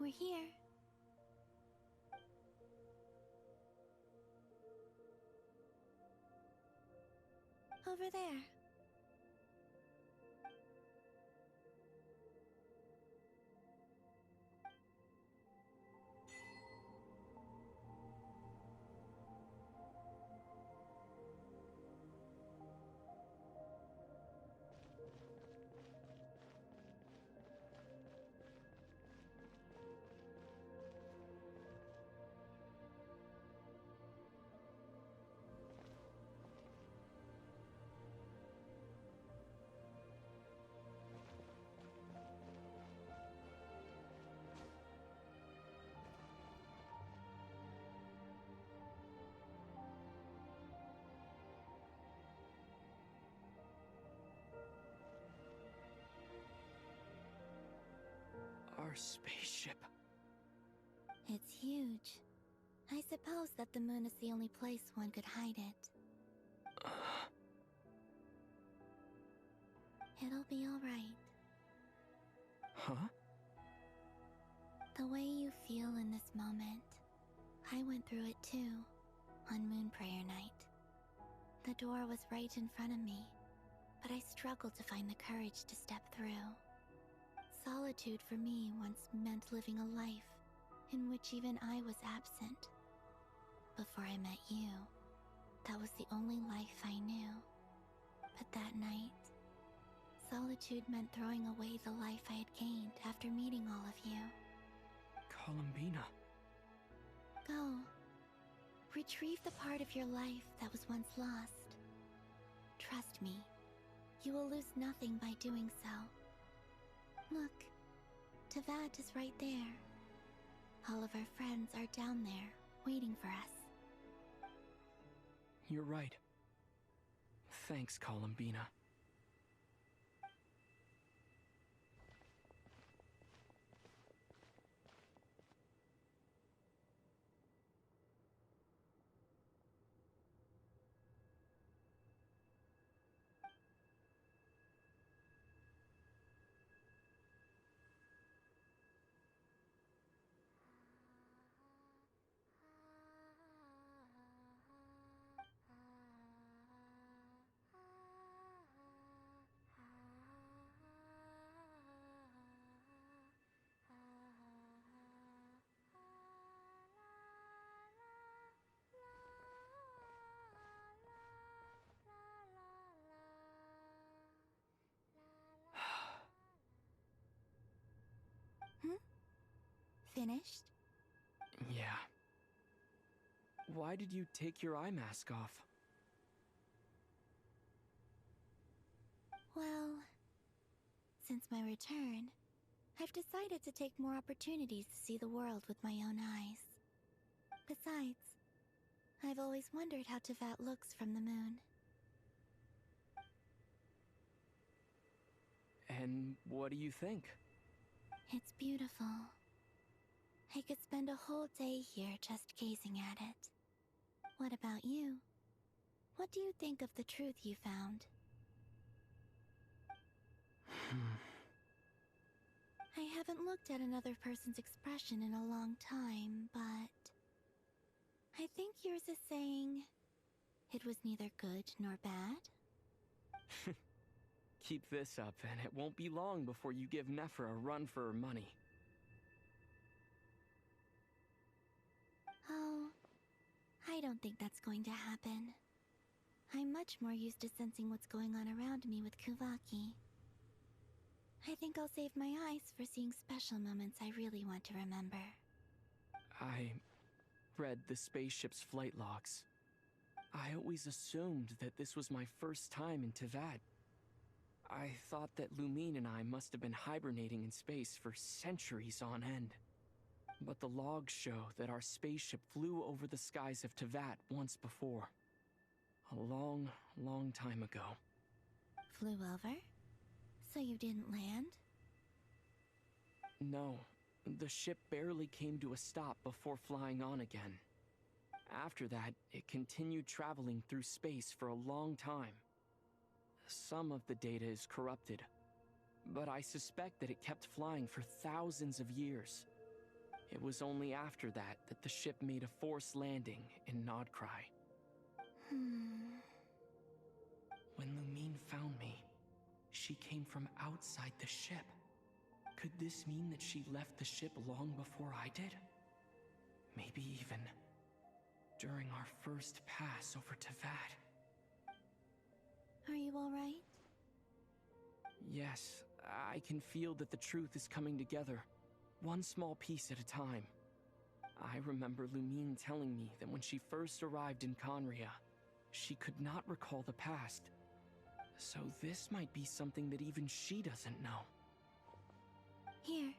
We're here. Over there. Our spaceship. It's huge. I suppose that the moon is the only place one could hide it. It'll be alright. Huh? The way you feel in this moment, I went through it too, on Moon Prayer Night. The door was right in front of me, but I struggled to find the courage to step through. Solitude for me once meant living a life in which even I was absent. Before I met you, that was the only life I knew. But that night, solitude meant throwing away the life I had gained after meeting all of you. Columbina. Go. Retrieve the part of your life that was once lost. Trust me, you will lose nothing by doing so. Look, Teyvat is right there. All of our friends are down there, waiting for us. You're right. Thanks, Columbina. Finished? Yeah. Why did you take your eye mask off? Well, since my return, I've decided to take more opportunities to see the world with my own eyes. Besides, I've always wondered how Teyvat looks from the moon. And what do you think? It's beautiful. I could spend a whole day here just gazing at it. What about you? What do you think of the truth you found? I haven't looked at another person's expression in a long time, but I think yours is saying it was neither good nor bad. Keep this up, and it won't be long before you give Nephra a run for her money. Oh, I don't think that's going to happen. I'm much more used to sensing what's going on around me with Kuvaki. I think I'll save my eyes for seeing special moments I really want to remember. I read the spaceship's flight logs. I always assumed that this was my first time in Teyvat. I thought that Lumine and I must have been hibernating in space for centuries on end. But the logs show that our spaceship flew over the skies of Teyvat once before. A long, long time ago. Flew over? So you didn't land? No, the ship barely came to a stop before flying on again. After that, it continued traveling through space for a long time. Some of the data is corrupted, but I suspect that it kept flying for thousands of years. It was only after that that the ship made a forced landing in Nodcry. When Lumine found me, she came from outside the ship. Could this mean that she left the ship long before I did? Maybe even during our first pass over Teyvat. Are you alright? Yes, I can feel that the truth is coming together, one small piece at a time. I remember Lumine telling me that when she first arrived in Conria, she could not recall the past. So this might be something that even she doesn't know. Here,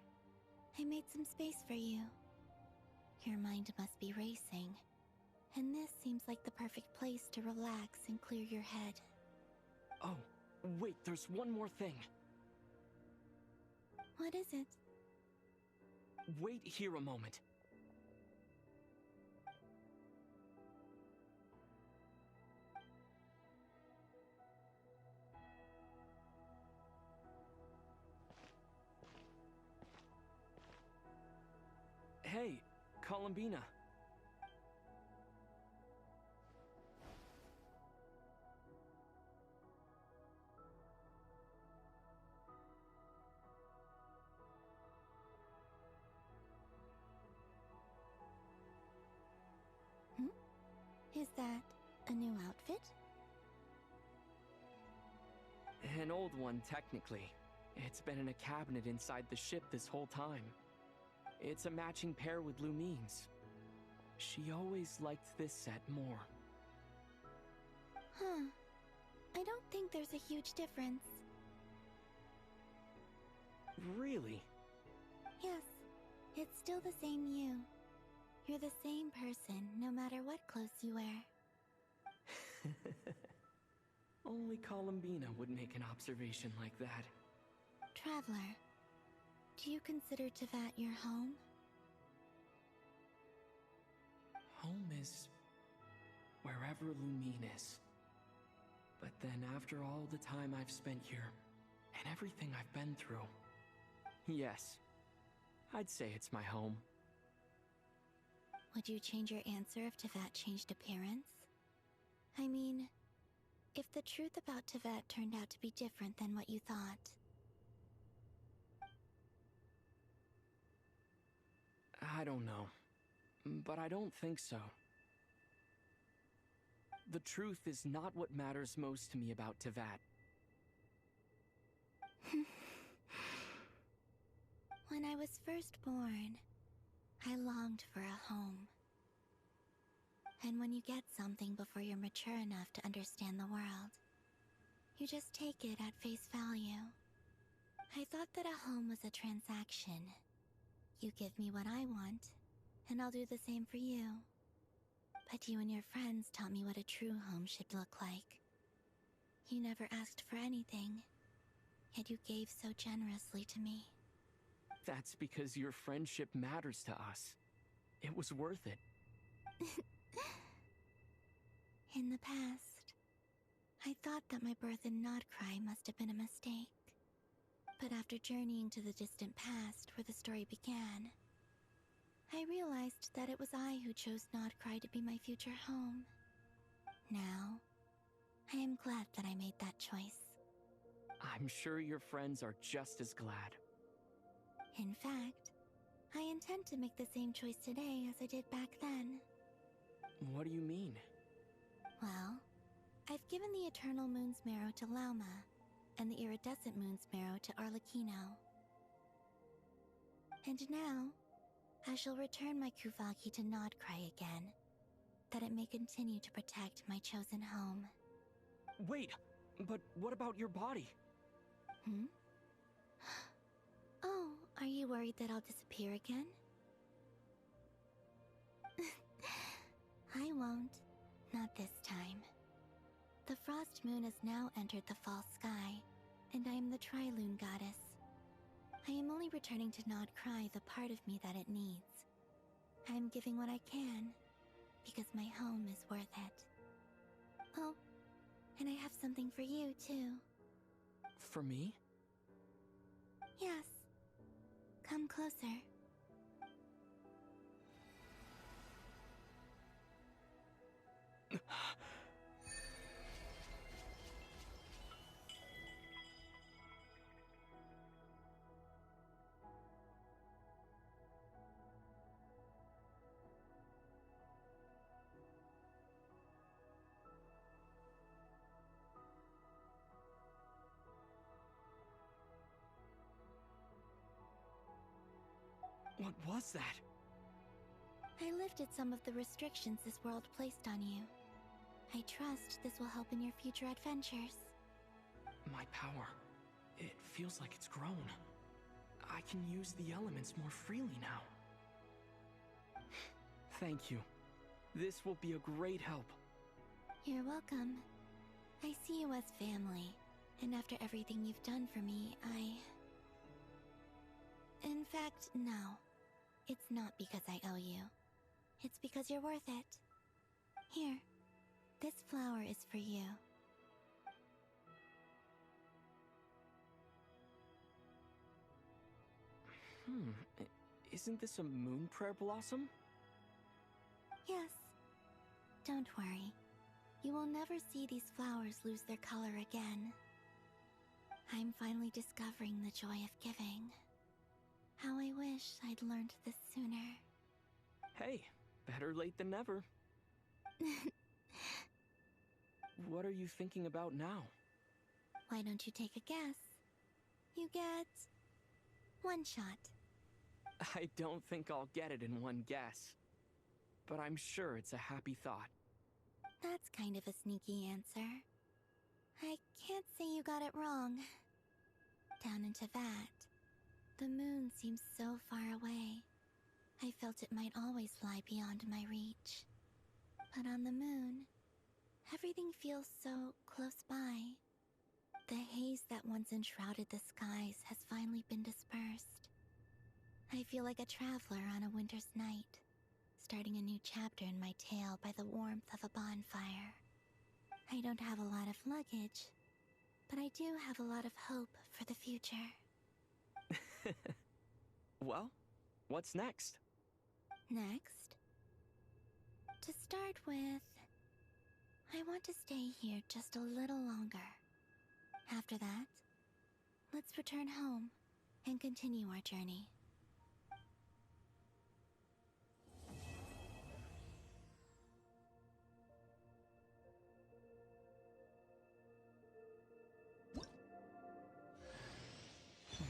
I made some space for you. Your mind must be racing, and this seems like the perfect place to relax and clear your head. Oh, wait, there's one more thing. What is it? Wait here a moment. Hey, Columbina. Is that a new outfit? An old one, technically. It's been in a cabinet inside the ship this whole time. It's a matching pair with Lumine's. She always liked this set more. Huh. I don't think there's a huge difference. Really? Yes, it's still the same you. You're the same person, no matter what clothes you wear. Only Columbina would make an observation like that. Traveler, do you consider Teyvat your home? Home is wherever Lumine is. But then after all the time I've spent here, and everything I've been through, yes, I'd say it's my home. Would you change your answer if Teyvat changed appearance? I mean, if the truth about Teyvat turned out to be different than what you thought. I don't know, but I don't think so. The truth is not what matters most to me about Teyvat. When I was first born, I longed for a home. And when you get something before you're mature enough to understand the world, you just take it at face value. I thought that a home was a transaction. You give me what I want, and I'll do the same for you. But you and your friends taught me what a true home should look like. You never asked for anything, yet you gave so generously to me. That's because your friendship matters to us. It was worth it. In the past, I thought that my birth in Nodcry must have been a mistake. But after journeying to the distant past where the story began, I realized that it was I who chose Nodcry to be my future home. Now, I am glad that I made that choice. I'm sure your friends are just as glad. In fact, I intend to make the same choice today as I did back then. What do you mean? Well, I've given the Eternal Moon's Marrow to Lauma, and the Iridescent Moon's Marrow to Arlecchino. And now, I shall return my Kuvagi to Nodcry again, that it may continue to protect my chosen home. Wait, but what about your body? Oh, are you worried that I'll disappear again? I won't. Not this time. The Frost Moon has now entered the false sky, and I am the Tri-Lune Goddess. I am only returning to Nodcry the part of me that it needs. I am giving what I can, because my home is worth it. Oh, and I have something for you, too. For me? Yes. Come closer. What was that? I lifted some of the restrictions this world placed on you. I trust this will help in your future adventures. My power. It feels like it's grown. I can use the elements more freely now. Thank you. This will be a great help. You're welcome. I see you as family, and after everything you've done for me, In fact, no. It's not because I owe you. It's because you're worth it. Here, this flower is for you. Isn't this a moon prayer blossom? Yes. Don't worry. You will never see these flowers lose their color again. I'm finally discovering the joy of giving. How I wish I'd learned this sooner. Hey, better late than never. What are you thinking about now? Why don't you take a guess? You get... one shot. I don't think I'll get it in one guess. But I'm sure it's a happy thought. That's kind of a sneaky answer. I can't say you got it wrong. Down in Teyvat, the moon seems so far away. I felt it might always lie beyond my reach. But on the moon, everything feels so close by. The haze that once enshrouded the skies has finally been dispersed. I feel like a traveler on a winter's night, starting a new chapter in my tale by the warmth of a bonfire. I don't have a lot of luggage, but I do have a lot of hope for the future. Well, what's next? Next? To start with, I want to stay here just a little longer. After that, let's return home and continue our journey.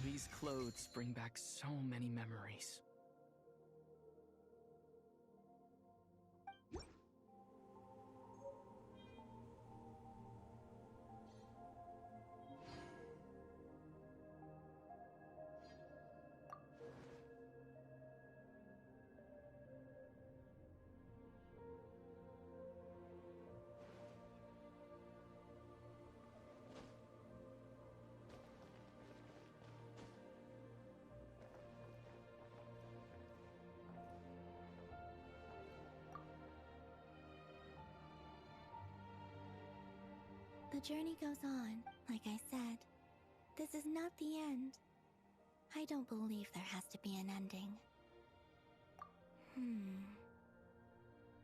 These clothes bring back so many memories. The journey goes on, like I said. This is not the end. I don't believe there has to be an ending.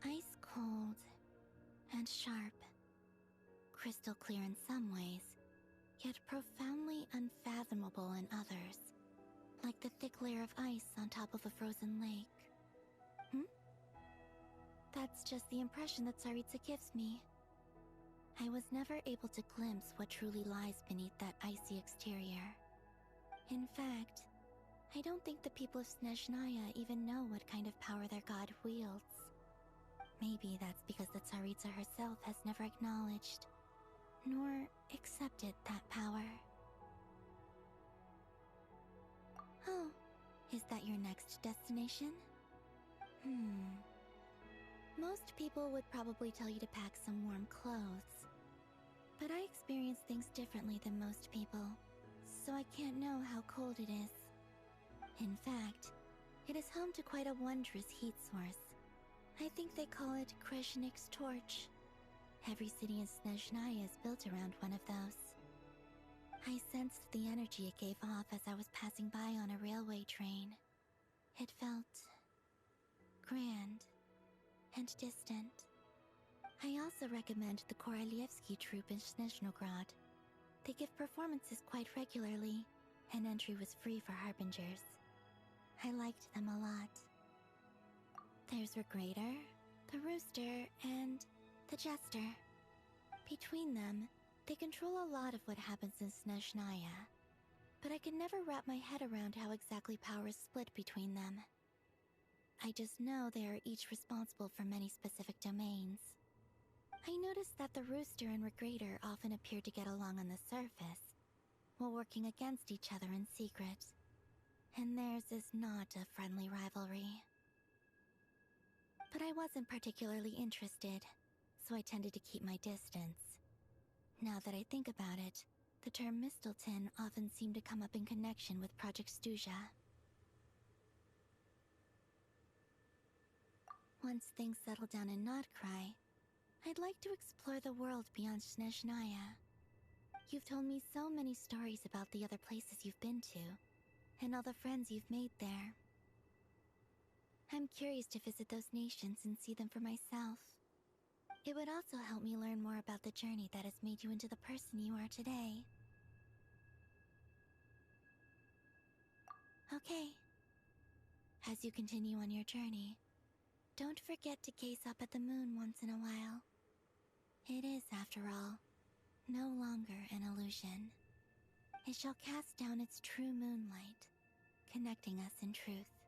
Ice cold and sharp. Crystal clear in some ways, yet profoundly unfathomable in others. Like the thick layer of ice on top of a frozen lake. That's just the impression that Tsaritsa gives me. I was never able to glimpse what truly lies beneath that icy exterior. In fact, I don't think the people of Snezhnaya even know what kind of power their god wields. Maybe that's because the Tsaritsa herself has never acknowledged, nor accepted that power. Oh, is that your next destination? Most people would probably tell you to pack some warm clothes. But I experience things differently than most people, so I can't know how cold it is. In fact, it is home to quite a wondrous heat source. I think they call it Kreshnik's torch. Every city in Snezhnaya is built around one of those. I sensed the energy it gave off as I was passing by on a railway train. It felt grand and distant. I also recommend the Korolievsky troupe in Snezhnogrod. They give performances quite regularly, and entry was free for Harbingers. I liked them a lot. There's Regrator, the Rooster, and the Jester. Between them, they control a lot of what happens in Snezhnaya, but I could never wrap my head around how exactly power is split between them. I just know they are each responsible for many specific domains. I noticed that the Rooster and Regrator often appeared to get along on the surface, while working against each other in secret. And theirs is not a friendly rivalry. But I wasn't particularly interested, so I tended to keep my distance. Now that I think about it, the term Mistelton often seemed to come up in connection with Project Stuja. Once things settle down in Nodcry, I'd like to explore the world beyond Snezhnaya. You've told me so many stories about the other places you've been to, and all the friends you've made there. I'm curious to visit those nations and see them for myself. It would also help me learn more about the journey that has made you into the person you are today. Okay. As you continue on your journey, don't forget to gaze up at the moon once in a while. It is, after all, no longer an illusion. It shall cast down its true moonlight, connecting us in truth.